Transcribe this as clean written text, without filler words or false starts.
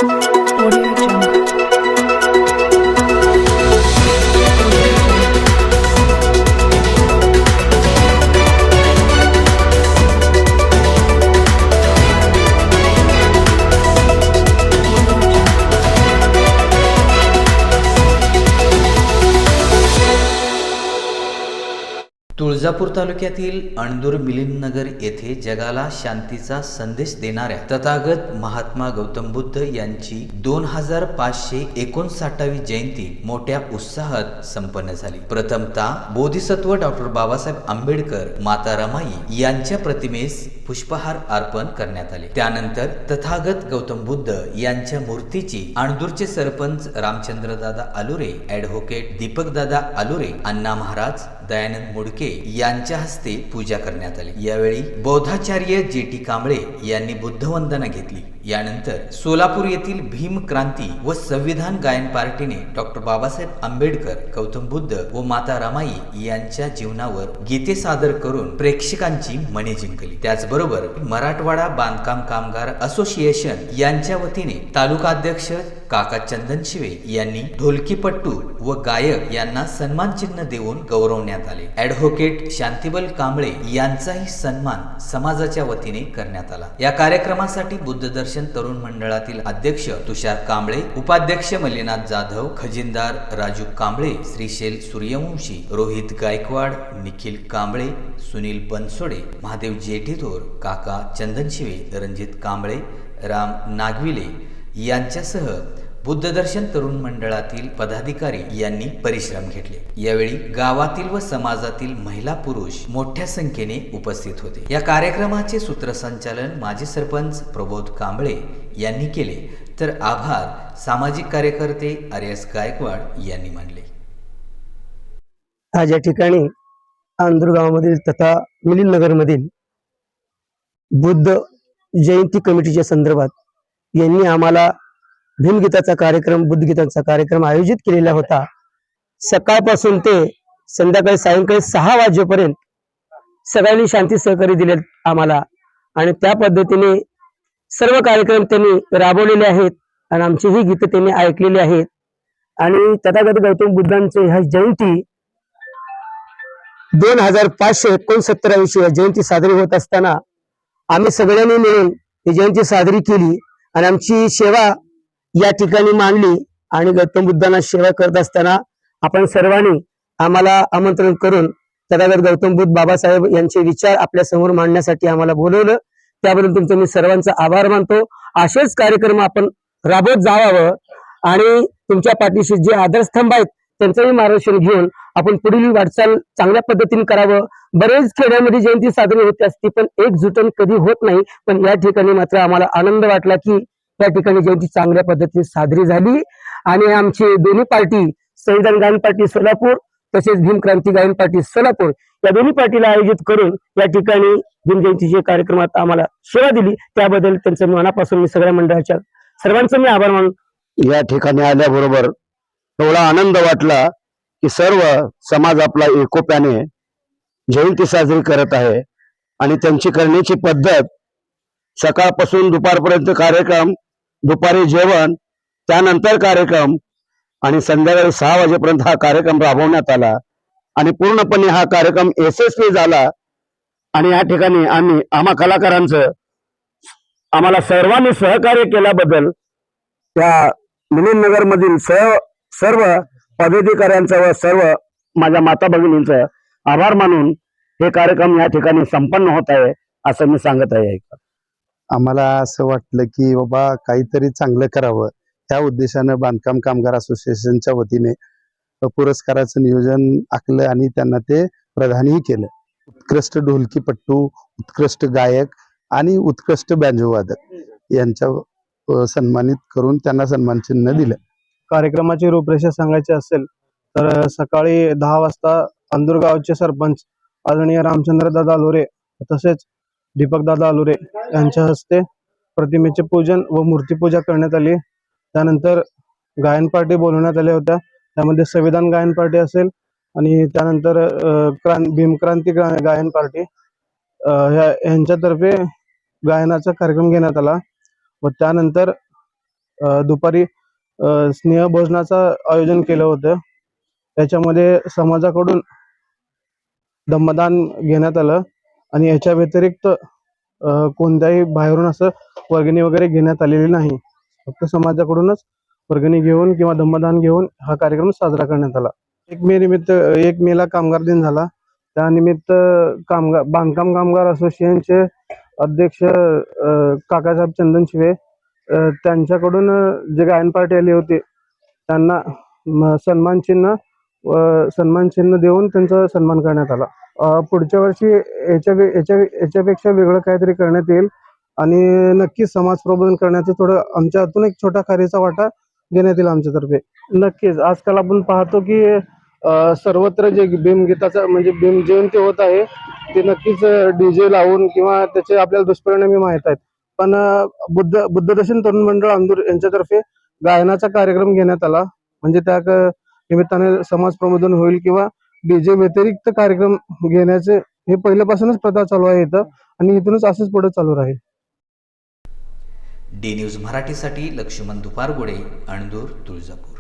Audio Jungle. Tuljapur तालुक्यातील अणदूर मिलिंदनगर येथे जगाला शांतीचा संदेश देणाऱ्या तथागत महात्मा गौतम बुद्ध यांची 2559वी जयंती मोठ्या उत्साहात संपन्न झाली। प्रथमतः बोधिसत्व डॉक्टर बाबासाहेब आंबेडकर, माता रमाई यांच्या प्रतिमेस पुष्पहार अर्पण करण्यात आले। त्यानंतर तथागत गौतम बुद्ध यांच्या मूर्तीची अणदूरचे सरपंच रामचंद्रदादा आलुरे, ॲडव्होकेट दीपकदादा आलुरे, अण्णा महाराज, दयानंद मुडके यांच्या हस्ते पूजा करण्यात आली। यावेळी बौद्धाचार्य जेटी कांबळे यांनी बुद्धवंदना घेतली। यानंतर सोलापूर येथील भीम क्रांती व संविधान गायन पार्टीने डॉक्टर बाबासाहेब आंबेडकर, गौतम बुद्ध व माता रमाई यांच्या जीवनावर गीते सादर करून प्रेक्षकांची मने जिंकली। त्याचबरोबर मराठवाडा बांधकाम कामगार असोसिएशन यांच्या वतीने तालुकाध्यक्ष काका चंदनशिवे यांनी ढोलकीपट्टू व गायक यांना सन्मान चिन्ह देऊन गौरवण्यात आले। ॲडव्होकेट शांतिबल कांबळे यांचाही सन्मान समाजाच्या वतीने करण्यात आला। या कार्यक्रमासाठी बुद्धदर्शन तरुण मंडळातील अध्यक्ष तुषार कांबळे, उपाध्यक्ष मल्लीनाथ जाधव, खजिनदार राजू कांबळे, श्रीशैल सूर्यवंशी, रोहित गायकवाड, निखिल कांबळे, सुनील बनसोडे, महादेव जेठीथोर, काका चंदनशिवे, रणजित कांबळे, राम नागविले यांच्यासह बुद्धदर्शन तरुण मंडळातील पदाधिकारी यांनी परिश्रम घेतले। यावेळी गावातील व समाजातील महिला पुरुष मोठ्या संख्येने उपस्थित होते। या कार्यक्रमाचे सूत्रसंचालन माजी सरपंच प्रबोध कांबळे यांनी केले, तर आभार सामाजिक कार्यकर्ते आर्यस गायकवाड यांनी मानले। आज या ठिकाणी अणदूर गावामधील तथा मिलिंदनगर मधील बुद्ध जयंती कमिटीच्या संदर्भात यांनी आम्हाला भीमगीताचा कार्यक्रम, बुद्धगीताचा कार्यक्रम आयोजित केलेला होता। सकाळपासून ते संध्याकाळी सायंकाळी 6 वाजेपर्यंत सगळ्यांनी शांती सहकार्य दिले आम्हाला, आणि त्या पद्धतीने सर्व कार्यक्रम त्यांनी राबवलेले आहेत आणि आमची ही गीतं त्यांनी ऐकलेली आहेत। आणि तथागत गौतम बुद्धांची ही जयंती 2569वी जयंती साजरी होत असताना आम्ही सगळ्यांनी मिळून ही जयंती साजरी केली आणि आमची सेवा या ठिकाणी मांडली। आणि गौतम बुद्धांना सेवा करत असताना आपण सर्वांनी आम्हाला आमंत्रण करून तथागत गौतम बुद्ध बाबासाहेब यांचे विचार आपल्या समोर मांडण्यासाठी आम्हाला बोलवलं, त्याबद्दल तुमचा मी सर्वांचा आभार मानतो। असेच कार्यक्रम आपण राबवत जावावं आणि तुमच्या पाठीशी जे आधारस्तंभ आहेत त्यांचंही मार्गदर्शन घेऊन आपण पुढील वाटचाल चांगल्या पद्धतीने करावं। बरेच खेड्यामध्ये जयंती साजरी होते असते पण एकजुटन कधी होत नाही, पण या ठिकाणी मात्र आम्हाला आनंद वाटला की या ठिकाणी जयंती चांगल्या पद्धतीने साजरी झाली। आणि आमची दोन्ही पार्टी, संविधान गायन पार्टी सोलापूर तसेच भीम क्रांती गायन पार्टी सोलापूर, या दोन्ही पार्टीला आयोजित करून या ठिकाणी भीम जयंतीचे कार्यक्रमात आम्हाला सेवा दिली, त्याबद्दल त्यांचं मनापासून मी सगळ्या मंडळाच्या सर्वांचं मी आभार मानतो। या ठिकाणी आल्याबरोबर एवढा आनंद वाटला की सर्व समाज आपला एकोप्याने जयंती साजरी करत आहे। आणि त्यांची करण्याची पद्धत सकाळपासून दुपारपर्यंत कार्यक्रम, दुपारी जेवण, त्यानंतर कार्यक्रम आणि संध्याकाळी 6 वाजेपर्यंत हा कार्यक्रम राबवण्यात आला आणि पूर्णपणे हा कार्यक्रम यशस्वी झाला। आणि या ठिकाणी आम्हा कलाकारांचं आम्हाला सर्वांनी सहकार्य केल्याबद्दल त्या मिलिंदनगर मधील सर्व पदाधिकाऱ्यांचं व सर्व माझ्या माता भगिनींचं आभार मानून हे कार्यक्रम या ठिकाणी संपन्न होत आहे असं मी सांगत आहे। आम्हाला असं वाटलं की बाबा काहीतरी चांगलं करावं, त्या उद्देशानं बांधकाम कामगार असोसिएशनच्या वतीने पुरस्काराचं नियोजन आखलं आणि त्यांना ते प्रदानही केलं। उत्कृष्ट ढोलकीपट्टू, उत्कृष्ट गायक आणि उत्कृष्ट बँजो वादक यांच्या सन्मानित करून त्यांना सन्मान चिन्ह दिलं। कार्यक्रमाची रूपरेषा सांगायची असेल तर सकाळी 10 वाजता अणदूर गावचे सरपंच आदरणीय रामचंद्रदादा आलुरे तसेच दीपकदादा आलुरे यांच्या हस्ते प्रतिमेचे पूजन व मूर्तीपूजा करण्यात आली। त्यानंतर गायन पार्टी बोलवण्यात आल्या होत्या, त्यामध्ये संविधान गायन पार्टी असेल आणि त्यानंतर भीमक्रांती गायन पार्टी यांच्यातर्फे गायनाचा कार्यक्रम घेण्यात आला। व त्यानंतर दुपारी स्नेहभोजनाचं आयोजन केलं होतं. त्याच्यामध्ये समाजाकडून दम्मदान घेण्यात आलं आणि याच्या व्यतिरिक्त कोणत्याही बाहेरून असं वर्गणी वगैरे घेण्यात आलेली नाही. फक्त समाजाकडूनच वर्गणी घेऊन किंवा दम्मदान घेऊन हा कार्यक्रम साजरा करण्यात आला. 1 मेला कामगार दिन झाला. त्यानिमित्त बांधकाम कामगार असोसिएशनचे अध्यक्ष काकासाहेब चंदन शिवे त्यांच्याकडून जे गायन पार्टी आली होती त्यांना सन्मान चिन्ह देऊन त्यांचा सन्मान करण्यात आला. पुढच्या वर्षी याच्यापेक्षा वेगळं काहीतरी करण्यात येईल आणि नक्कीच समाज प्रबोधन करण्याचं थोडं आमच्या हातून एक छोटा कार्याचा वाटा घेण्यात येईल आमच्यातर्फे. नक्कीच आजकाल आपण पाहतो की सर्वत्र जे भीमगीताचं म्हणजे भीम जयंती होत आहे ते नक्कीच डीजे लावून किंवा त्याचे आपल्याला दुष्परिणामी माहीत आहेत. पण बुद्धदर्शन तरुण मंडळ अंदूर यांच्यातर्फे गायनाचा कार्यक्रम घेण्यात आला. म्हणजे त्या निमित्ताने समाज प्रबोधन होईल किंवा डीजे व्यतिरिक्त कार्यक्रम घेण्याचे हे पहिल्यापासूनच प्रथा चालू आहे इथं आणि इथूनच असंच पुढे चालू राहील. डी न्यूज मराठीसाठी लक्ष्मण दुपारगोडे, अणदूर, तुळजापूर.